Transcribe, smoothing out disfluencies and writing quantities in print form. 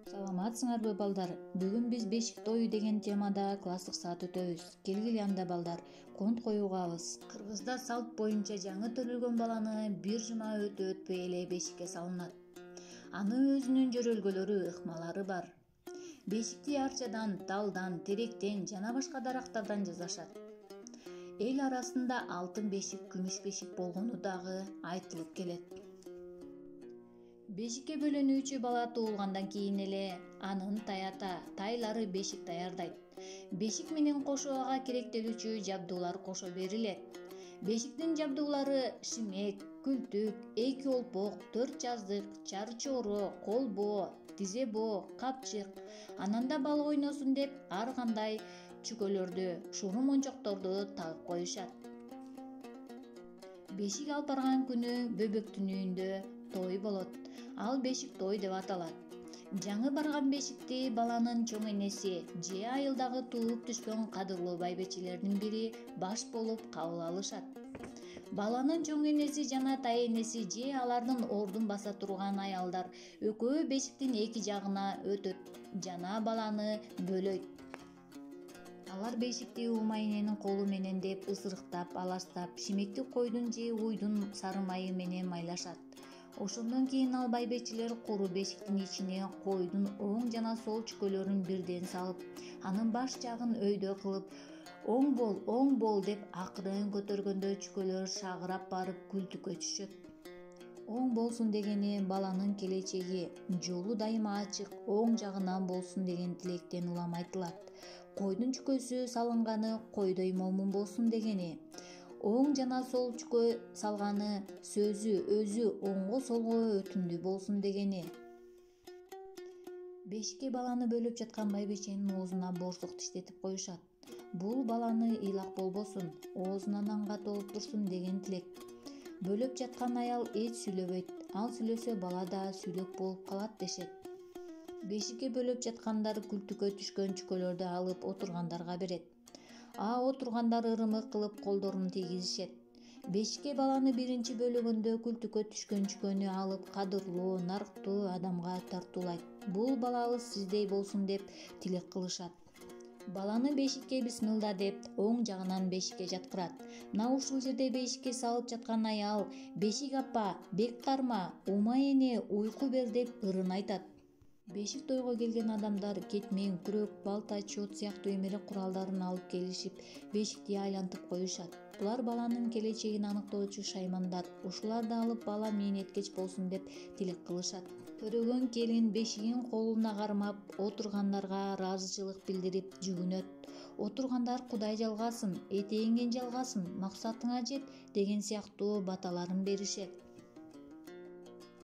Саламатсыңарбы балдар? Бүгүн биз бешик тою деген темада класстык саат өтөбүз. Келгиле анда балдар, конт коюгабыз. Кыргызда салт боюнча жаңы төрөлгөн баланы бир жума өтпөй эле бешикке салынат. Анын өзүнүн жөрөлгөлөрү, ыкмалары бар. Бешикти арчадан, талдан, теректен жана башка дарактардан жасашат. Эл арасында алтын бешик, күмүш бешик болгону дагы айтылып келет. Бешикке бөлөнүүчү бала туулгандан кийин эле анын тайлары бешик даярдайт. Бешик менен кошо ага керектелүүчү жабдуулар кошо берилет. Бешиктин жабдуулары шимек, күлтүк, 2 олпок, 4 жаздык, чарчоро, колбоо, тизе боо, капчык. Ананда бала ойносун деп ар кандай чүкөлөрдү, шурум мончокторду тагып коюшат. Бешик алып барган күнү бөбөктүн үйүндө той болот. Ал бешик той деп аталат. Жаңы барган бешикти баланын чоң энеси же айылдагы тууп түшкөн кадырлуу байбечелердин бири баш болуп кабыл алышат. Баланын чоң энеси жана тай энеси же алардын ордун баса турган аялдар экөө бешиктин эки жагына өтөт жана баланы бөлөйт. Алар бешикти ума эненин колу менен деп ысырыктап, аластап, шимекти койдун же уйдун сары майы менен майлашат. Ошондон кийин ал байбечелер куру бешиктин ичине койдун оң жана сол чүкөлөрүн бирден салып, анын баш жагын өйдө кылып, оң бол деп акырын көтөргөндө чүкөлөр шагырап барып күлтүккө түшөт. Оң болсун дегени баланын келечеги, жолу дайыма ачык, оң жагынан болсун деген тилектен улам айтылат. Койдун чүкөсү салынганы койдой момун болсун дегени. Оң жана сол чүкө салганы сөзү өзү оңго солго өтүмдүү болсун дегени. Бешикке баланы бөлөп жаткан байбеченин оозуна борсук тиштетип коюшат. Бул баланы ыйлак болбосун, оозунан анга толуп турсун деген тилек. Бөлөп жаткан аял эч сүйлөбөйт, ал сүйлөсө бала да сүйлөк болуп калат дешет. Бешикке бөлөп жаткандар күлтүккө түшкөн чүкөлөрдү алып отургандарга берет. Отургандар ырымы кылып колдорун тийгизишет. Бешикке баланы биринчи бөлөгөндө күлтүккө түшкөн чүкөнү алып кадырлуу, нарктуу адамга тартуулайт. Бул балабыз сиздей болсун деп тилек кылышат. Баланы бешикке бисмилда деп оң жагынан бешикке жаткырат. Мына ушул жерде бешикке салып жаткан аял: "Бешик апа, бек карма, ума эне уйку бер" деп ырын айтат. Бешик тойго келген адамдар кетмен, күрөк, балта, чот сыяктуу эмерек куралдарын алып келишип, бешикти айлантып коюшат. Булар баланын келечегин аныктоочу шаймандар. Ушуларды алып бала мээнеткеч болсун деп тилек кылышат. Төрөгөн келин бешигин колуна кармап, отургандарга ыраазычылык билдирип жүгүнөт. Отургандар Кудай жалгасын, этегиңен жалгасын, максатыңа жет деген сыяктуу баталарын беришет.